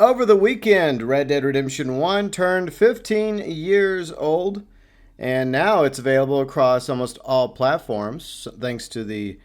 over the weekend, Red Dead Redemption 1 turned 15 years old, and now it's available across almost all platforms, thanks to the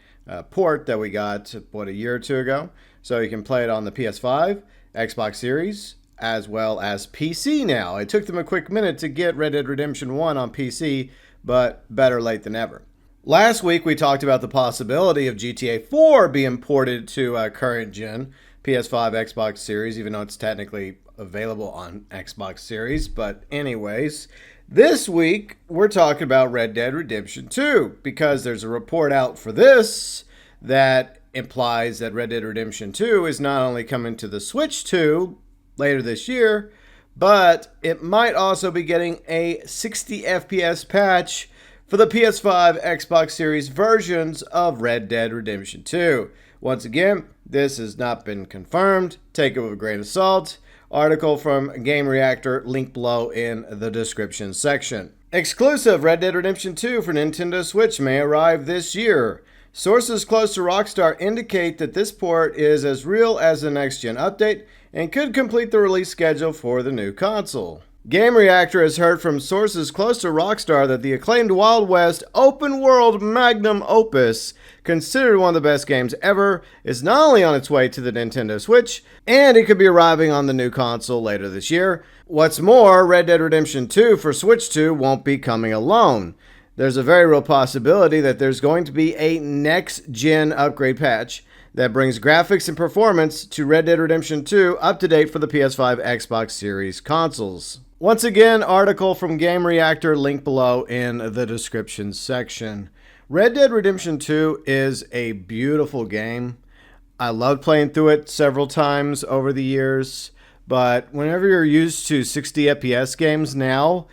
port that we got, a year or two ago. So you can play it on the PS5, Xbox Series, as well as PC now. It took them a quick minute to get Red Dead Redemption 1 on PC, but better late than never. Last week, we talked about the possibility of GTA 4 being ported to current gen PS5, Xbox Series, even though it's technically available on Xbox Series. But anyways, this week, we're talking about Red Dead Redemption 2, because there's a report out for this that implies that Red Dead Redemption 2 is not only coming to the Switch 2 later this year, but it might also be getting a 60 FPS patch for the PS5, Xbox Series versions of Red Dead Redemption 2. Once again, this has not been confirmed. Take it with a grain of salt. Article from Game Reactor, link below in the description section. Exclusive Red Dead Redemption 2 for Nintendo Switch may arrive this year. Sources close to Rockstar indicate that this port is as real as the next-gen update and could complete the release schedule for the new console. Game Reactor has heard from sources close to Rockstar that the acclaimed Wild West open-world magnum opus, considered one of the best games ever, is not only on its way to the Nintendo Switch, and it could be arriving on the new console later this year. What's more, Red Dead Redemption 2 for Switch 2 won't be coming alone. There's a very real possibility that there's going to be a next-gen upgrade patch that brings graphics and performance to Red Dead Redemption 2 up to date for the PS5, Xbox Series consoles. Once again, article from Game Reactor, link below in the description section. Red Dead Redemption 2 is a beautiful game. I loved playing through it several times over the years, but whenever you're used to 60 FPS games now,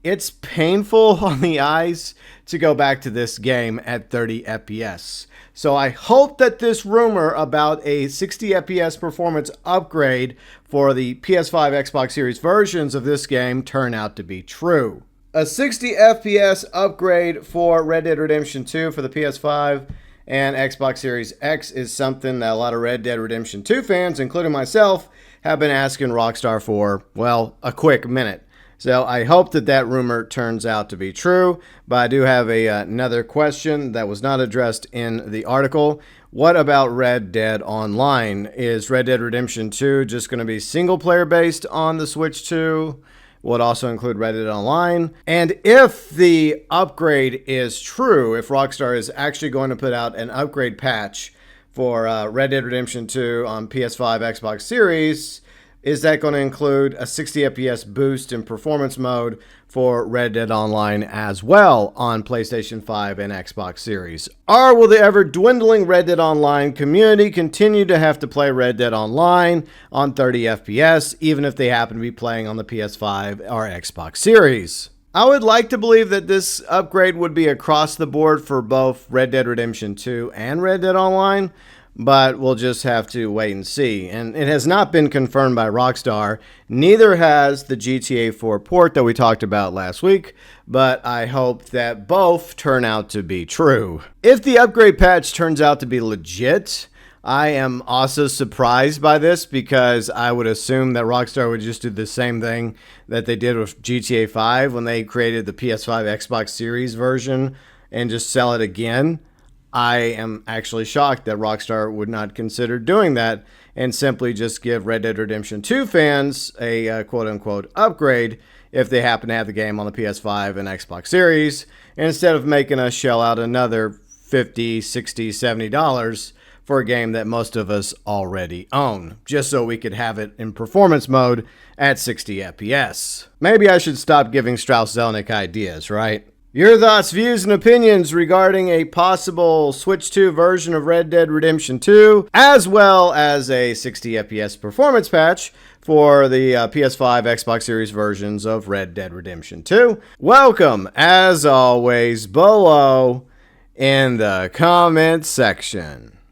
it's painful on the eyes to go back to this game at 30 FPS. So I hope that this rumor about a 60 FPS performance upgrade for the PS5, Xbox Series versions of this game turn out to be true. A 60 FPS upgrade for Red Dead Redemption 2 for the PS5 and Xbox Series X is something that a lot of Red Dead Redemption 2 fans, including myself, have been asking Rockstar for, well, a quick minute. So I hope that that rumor turns out to be true, but I do have another question that was not addressed in the article. What about Red Dead Online? Is Red Dead Redemption 2 just going to be single player based on the Switch 2? Will it also include Red Dead Online? And if the upgrade is true, if Rockstar is actually going to put out an upgrade patch for Red Dead Redemption 2 on PS5, Xbox Series, is that going to include a 60 FPS boost in performance mode for Red Dead Online as well on PlayStation 5 and Xbox Series? Or will the ever-dwindling Red Dead Online community continue to have to play Red Dead Online on 30 FPS, even if they happen to be playing on the PS5 or Xbox Series? I would like to believe that this upgrade would be across the board for both Red Dead Redemption 2 and Red Dead Online, but we'll just have to wait and see. And it has not been confirmed by Rockstar. Neither has the GTA 4 port that we talked about last week, but I hope that both turn out to be true. If the upgrade patch turns out to be legit, I am also surprised by this because I would assume that Rockstar would just do the same thing that they did with GTA 5 when they created the PS5 Xbox Series version and just sell it again. I am actually shocked that Rockstar would not consider doing that and simply just give Red Dead Redemption 2 fans a quote-unquote upgrade if they happen to have the game on the PS5 and Xbox Series, instead of making us shell out another $50, $60, $70 for a game that most of us already own, just so we could have it in performance mode at 60 FPS. Maybe I should stop giving Strauss-Zelnick ideas, right? Your thoughts, views, and opinions regarding a possible Switch 2 version of Red Dead Redemption 2, as well as a 60 FPS performance patch for the PS5, Xbox Series versions of Red Dead Redemption 2. Welcome, as always, below in the comments section.